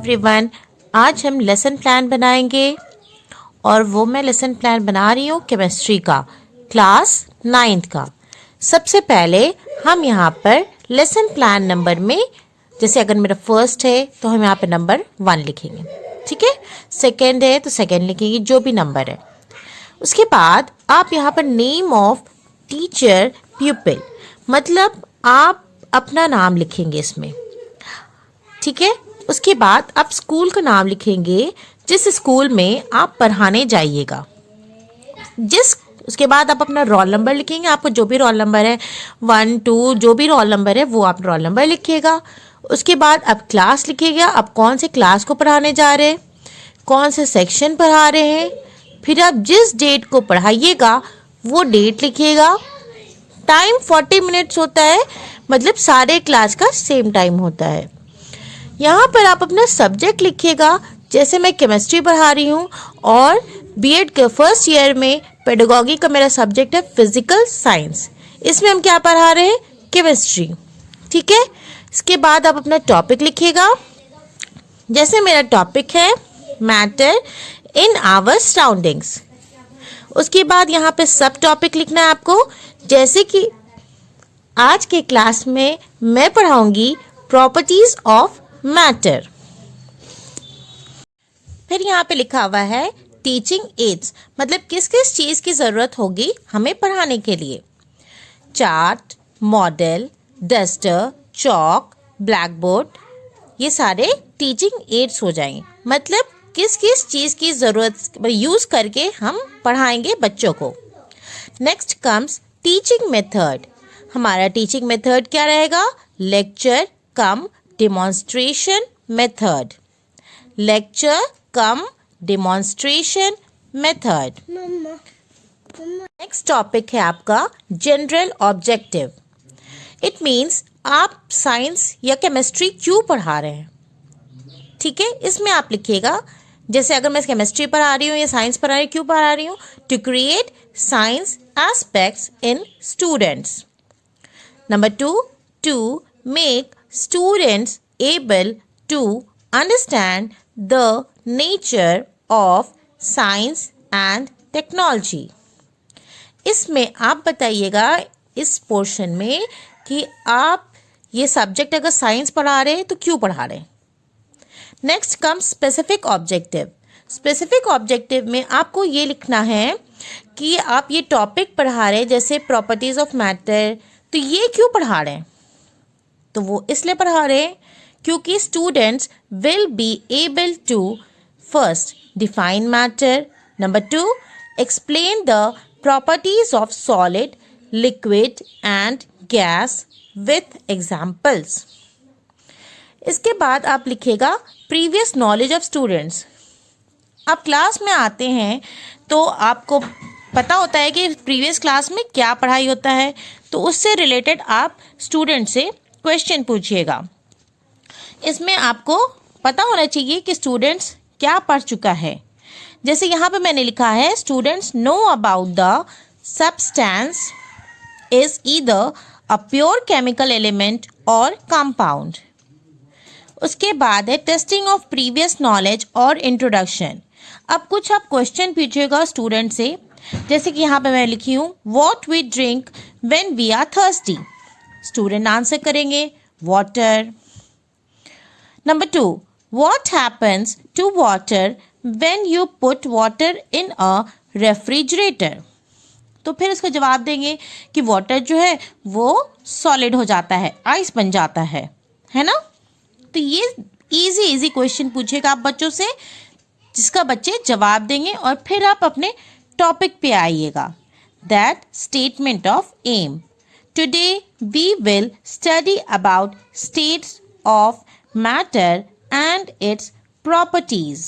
Everyone, आज हम lesson plan बनाएंगे और वो मैं लेसन प्लान बना रही हूँ केमिस्ट्री का, क्लास 9th का। सबसे पहले हम यहाँ पर लेसन प्लान नंबर में, जैसे अगर मेरा फर्स्ट है तो हम यहाँ पे नंबर 1 लिखेंगे, ठीक है। सेकेंड है तो सेकेंड लिखेंगे, जो भी नंबर है। उसके बाद आप यहाँ पर नेम ऑफ टीचर प्यूपिल, मतलब आप अपना नाम लिखेंगे इसमें, ठीक है। उसके बाद आप स्कूल का नाम लिखेंगे जिस स्कूल में आप पढ़ाने जाइएगा। उसके बाद आप अपना रोल नंबर लिखेंगे, आपको जो भी रोल नंबर है 1 2 जो भी रोल नंबर है वो आप रोल नंबर लिखिएगा। उसके बाद आप क्लास लिखिएगा, आप कौन से क्लास को पढ़ाने जा रहे हैं, कौन से सेक्शन पढ़ा रहे हैं। फिर आप जिस डेट को पढ़ाइएगा वो डेट लिखिएगा। टाइम 40 मिनट्स होता है, मतलब सारे क्लास का सेम टाइम होता है। यहाँ पर आप अपना सब्जेक्ट लिखिएगा, जैसे मैं केमिस्ट्री पढ़ा रही हूँ और बीएड के फर्स्ट ईयर में पेडागॉजी का मेरा सब्जेक्ट है फिजिकल साइंस। इसमें हम क्या पढ़ा रहे हैं, केमिस्ट्री, ठीक है। इसके बाद आप अपना टॉपिक लिखिएगा, जैसे मेरा टॉपिक है मैटर इन आवर सराउंडिंग्स। उसके बाद यहाँ पे सब टॉपिक लिखना है आपको, जैसे कि आज के क्लास में मैं पढ़ाऊंगी प्रॉपर्टीज ऑफ मैटर। फिर यहाँ पे लिखा हुआ है टीचिंग एड्स, मतलब किस किस चीज़ की ज़रूरत होगी हमें पढ़ाने के लिए। Chart, model, duster, chalk, black board, ये सारे टीचिंग एड्स हो जाएंगे, मतलब किस किस चीज़ की ज़रूरत यूज़ करके हम पढ़ाएंगे बच्चों को। Next comes teaching method. हमारा टीचिंग मेथड क्या रहेगा, लेक्चर कम डेमोन्स्ट्रेशन मेथड। लेक्चर कम डेमोन्स्ट्रेशन मेथड। नेक्स्ट टॉपिक है आपका जनरल ऑब्जेक्टिव। इट मीन्स आप साइंस या केमिस्ट्री क्यों पढ़ा रहे हैं, ठीक है। इसमें आप लिखिएगा, जैसे अगर मैं केमिस्ट्री पढ़ा रही हूँ या साइंस पढ़ा रही हूँ, क्यों पढ़ा रही हूँ, to create science aspects in students. Number 2, to make students able to understand the nature of science and technology. इसमें आप बताइएगा इस पोर्शन में कि आप ये सब्जेक्ट अगर साइंस पढ़ा रहे हैं तो क्यों पढ़ा रहे हैं। Next come specific objective. Specific objective में आपको ये लिखना है कि आप ये टॉपिक पढ़ा रहे हैं, जैसे प्रॉपर्टीज ऑफ मैटर, तो ये क्यों पढ़ा रहे हैं, तो वो इसलिए पढ़ा रहे हैं क्योंकि students will be able to first define matter, number 2 explain the properties of solid, liquid and gas with examples. इसके बाद आप लिखेगा प्रीवियस नॉलेज ऑफ स्टूडेंट्स। आप क्लास में आते हैं तो आपको पता होता है कि प्रीवियस क्लास में क्या पढ़ाई होता है, तो उससे रिलेटेड आप स्टूडेंट से क्वेश्चन पूछिएगा। इसमें आपको पता होना चाहिए कि स्टूडेंट्स क्या पढ़ चुका है। जैसे यहाँ पे मैंने लिखा है students know about the substance is either a pure chemical element और कंपाउंड। उसके बाद है टेस्टिंग ऑफ प्रीवियस नॉलेज और इंट्रोडक्शन। अब कुछ आप क्वेश्चन पूछिएगा स्टूडेंट से, जैसे कि यहाँ पे मैं लिखी हूँ what we drink when we are thirsty. Student answer करेंगे water. Number 2 what happens to water when you put water in a refrigerator. तो फिर इसका जवाब देंगे कि वाटर जो है वो सॉलिड हो जाता है, आइस बन जाता है ना। तो ये इजी क्वेश्चन पूछेगा आप बच्चों से, जिसका बच्चे जवाब देंगे और फिर आप अपने टॉपिक पे आइएगा। That statement of aim. Today we will study about states of matter and its properties,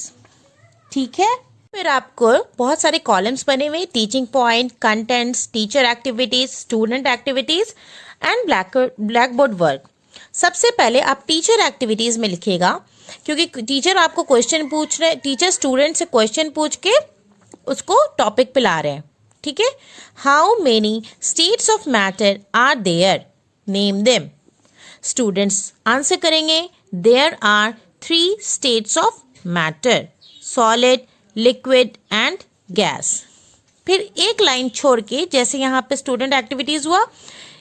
ठीक है। फिर आपको बहुत सारे कॉलम्स बने हुए, teaching point, contents, teacher activities, student activities and black board work. सबसे पहले आप टीचर एक्टिविटीज में लिखिएगा, क्योंकि टीचर आपको क्वेश्चन पूछ रहे, टीचर स्टूडेंट से क्वेश्चन पूछ के उसको टॉपिक पे ला रहे हैं, ठीक है। How many states of matter are there, name them. Students answer करेंगे there are 3 states of matter, solid, liquid and gas. फिर एक लाइन छोड़ के, जैसे यहाँ पे स्टूडेंट एक्टिविटीज हुआ,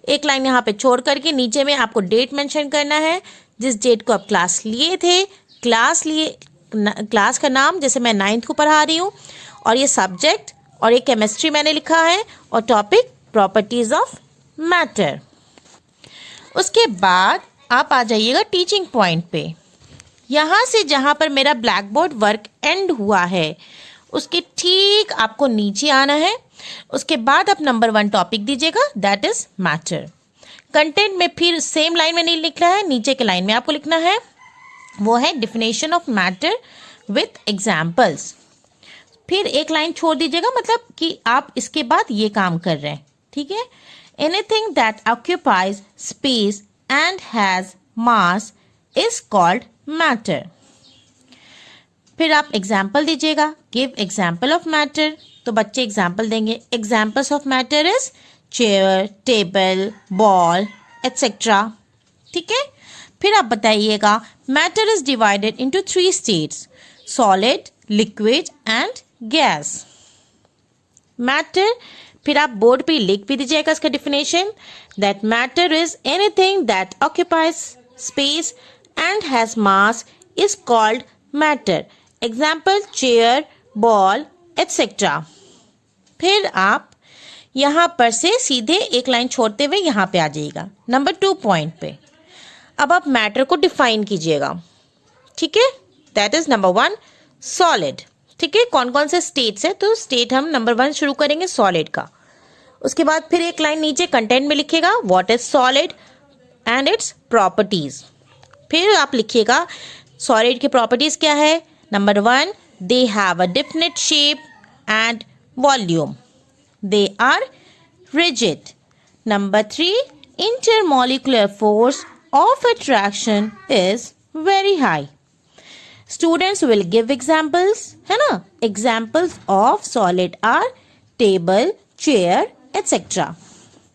एक लाइन यहाँ पे छोड़ करके नीचे में आपको डेट मेंशन करना है, जिस डेट को आप क्लास लिए थे, क्लास का नाम, जैसे मैं 9th को पढ़ा रही हूँ, और ये सब्जेक्ट और ये केमिस्ट्री मैंने लिखा है, और टॉपिक प्रॉपर्टीज ऑफ मैटर। उसके बाद आप आ जाइएगा टीचिंग पॉइंट पे। यहाँ से जहाँ पर मेरा ब्लैक बोर्ड वर्क एंड हुआ है उसके ठीक आपको नीचे आना है। उसके बाद आप नंबर 1 टॉपिक दीजिएगा, दैट इज मैटर। कंटेंट में फिर सेम लाइन में नहीं लिखना है, नीचे के लाइन में आपको लिखना है, वो है definition of matter with examples. फिर एक लाइन छोड़ दीजिएगा, मतलब कि आप इसके बाद ये काम कर रहे हैं, ठीक है। Anything that occupies space and has mass is called matter. फिर आप एग्जाम्पल दीजिएगा, गिव एग्जाम्पल ऑफ मैटर, तो बच्चे एग्जाम्पल देंगे। Examples of matter is chair, table, ball etcetera, ठीक है। फिर आप बताइएगा matter is divided into 3 states, solid, liquid and gas. Matter, फिर आप बोर्ड पे लिख भी दीजिएगा इसका definition, that matter is anything that occupies space and has mass is called matter. Example chair, ball etcetera. फिर आप यहाँ पर से सीधे एक लाइन छोड़ते हुए यहाँ पे आ जाइएगा नंबर 2 पॉइंट पे। अब आप मैटर को डिफाइन कीजिएगा, ठीक है। दैट इज नंबर 1 सॉलिड, ठीक है। कौन कौन से स्टेट्स है, तो स्टेट हम नंबर 1 शुरू करेंगे सॉलिड का। उसके बाद फिर एक लाइन नीचे कंटेंट में लिखिएगा what is solid and its properties. फिर आप लिखिएगा सॉलिड की प्रॉपर्टीज क्या है। Number 1 they have a definite shape and volume, they are rigid. Number 3 intermolecular force of attraction is very high. Students will give examples, है ना। Examples of solid are table, chair, etc.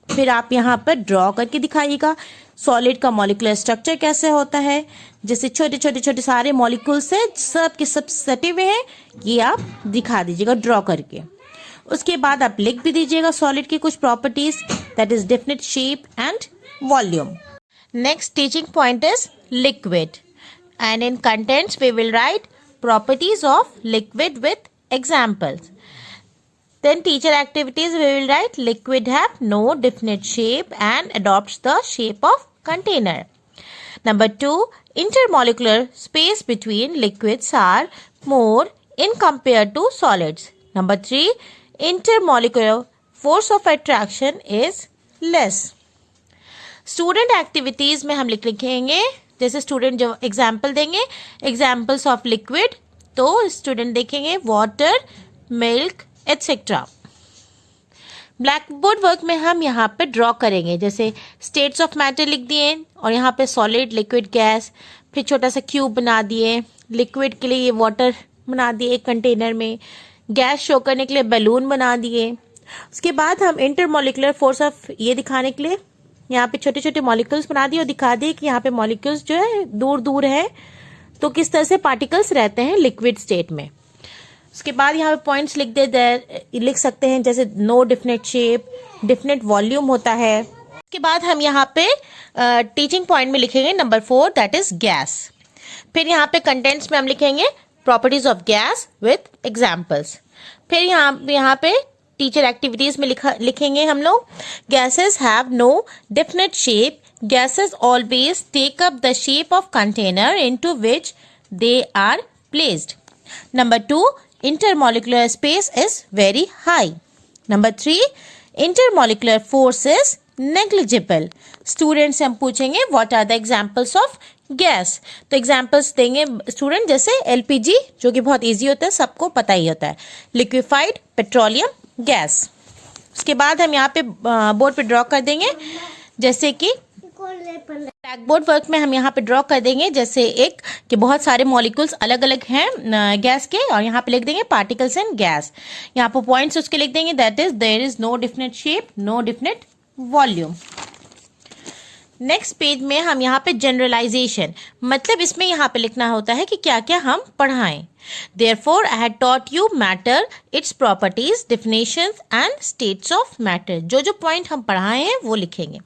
फिर आप यहाँ पर draw करके दिखाइएगा solid का molecular structure कैसे होता है। जैसे छोटे छोटे छोटे सारे मॉलिक्यूल्स है, सब के सब सटे हुए हैं, ये आप दिखा दीजिएगा ड्रॉ करके। उसके बाद आप लिख भी दीजिएगा सॉलिड की कुछ properties, that is definite shape and volume. Next teaching point is liquid, and in contents we will write properties of liquid with examples. Then teacher activities we will write liquid have no definite shape and adopts the shape of container. Number 2 intermolecular space between liquids are more in compared to solids. Number 3 intermolecular force of attraction is less. Student activities में हम लिखेंगे, जैसे student जो example देंगे examples of liquid, तो student देखेंगे water, milk etcetera. Black board work में हम यहाँ पे ड्रॉ करेंगे, जैसे स्टेट्स ऑफ मैटर लिख दिए और यहाँ पे सॉलिड, लिक्विड, गैस, फिर छोटा सा क्यूब बना दिए, लिक्विड के लिए ये वाटर बना दिए एक कंटेनर में, गैस शो करने के लिए बैलून बना दिए। उसके बाद हम इंटरमॉलिक्यूलर फोर्स ऑफ ये दिखाने के लिए यहाँ पे छोटे छोटे मॉलिक्यूल्स बना दिए और दिखा दिए कि यहाँ पे मॉलिक्यूल्स जो है दूर दूर है, तो किस तरह से पार्टिकल्स रहते हैं लिक्विड स्टेट में। उसके बाद यहाँ पे पॉइंट्स लिख सकते हैं, जैसे no definite shape, definite volume होता है। उसके बाद हम यहाँ पे टीचिंग पॉइंट में लिखेंगे नंबर 4 दैट इज गैस। फिर यहाँ पे कंटेंट्स में हम लिखेंगे properties of gas with examples. फिर यहाँ पे टीचर एक्टिविटीज में लिखेंगे हम लोग gases have no definite shape, gases always take up the shape of container into which they are placed. Number 2 intermolecular space is very high. Number 3 intermolecular force is negligible. Student से हम पूछेंगे what are the examples of gas, तो examples देंगे student, जैसे LPG जो कि बहुत easy होता है, सबको पता ही होता है, लिक्विफाइड पेट्रोलियम गैस। उसके बाद हम यहाँ पे बोर्ड पे ड्रॉ कर देंगे, जैसे कि ब्लैक बोर्ड वर्क में हम यहाँ पे ड्रॉ कर देंगे जैसे एक कि बहुत सारे मॉलिक्यूल्स अलग अलग हैं गैस के, और यहाँ पे लिख देंगे पार्टिकल्स एंड गैस। यहाँ पे पॉइंट्स उसके लिख देंगे that is there is no definite shape, no definite volume. Next page में हम यहाँ पे जनरलाइजेशन, मतलब इसमें यहाँ पे लिखना होता है कि क्या क्या हम पढ़ाएं। Therefore, I had taught you matter, its properties, definitions and states of matter। जो जो पॉइंट हम पढ़ाए हैं वो लिखेंगे।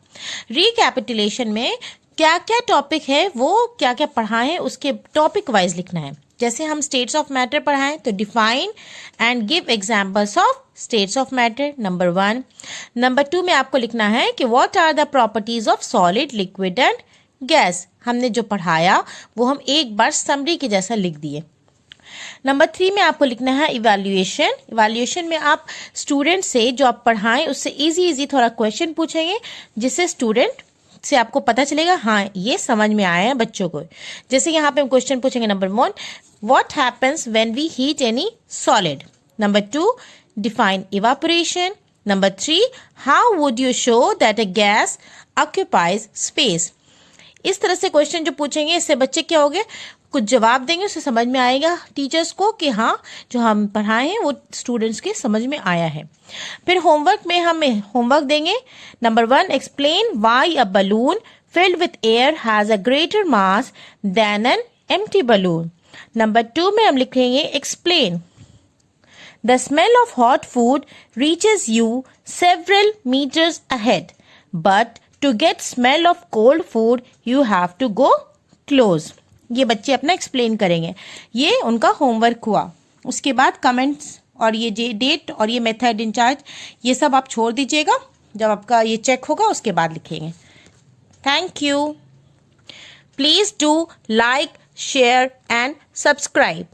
रिकैपिटुलेशन में क्या क्या टॉपिक है, वो क्या क्या पढ़ाए हैं उसके टॉपिक वाइज लिखना है। जैसे हम स्टेट्स ऑफ मैटर पढ़ाएं तो define and give examples of states of matter, number 1। Number 2 में आपको लिखना है कि what are the properties of solid, liquid and gas. हमने जो पढ़ाया वो हम एक बार समरी के जैसा लिख दिए। नंबर 3 में आपको लिखना है इवैल्यूएशन। इवैल्यूएशन में आप स्टूडेंट से जो आप पढ़ाएं उससे इजी थोड़ा क्वेश्चन पूछेंगे, जिससे स्टूडेंट से आपको पता चलेगा हाँ ये समझ में आया है बच्चों को। जैसे यहाँ पे हम क्वेश्चन पूछेंगे, number 1, what happens when we heat any solid. Number 2, define evaporation. Number 3, how would you show that a gas occupies space. इस तरह से क्वेश्चन जो पूछेंगे इससे बच्चे क्या होंगे, कुछ जवाब देंगे, उससे समझ में आएगा टीचर्स को कि हाँ जो हम पढ़ाए हैं वो स्टूडेंट्स के समझ में आया है। फिर होमवर्क में हम होमवर्क देंगे। Number 1, explain why a balloon filled with air has a greater mass than an empty balloon. Number 2 में हम लिखेंगे explain the smell of hot food reaches you several metres ahead, but to get smell of cold food you have to go close. ये बच्चे अपना explain करेंगे। ये उनका homework हुआ। उसके बाद कमेंट्स और ये डेट और ये मेथड इंचार्ज ये सब आप छोड़ दीजिएगा, जब आपका ये चेक होगा उसके बाद लिखेंगे। Thank you. Please do like, share and subscribe.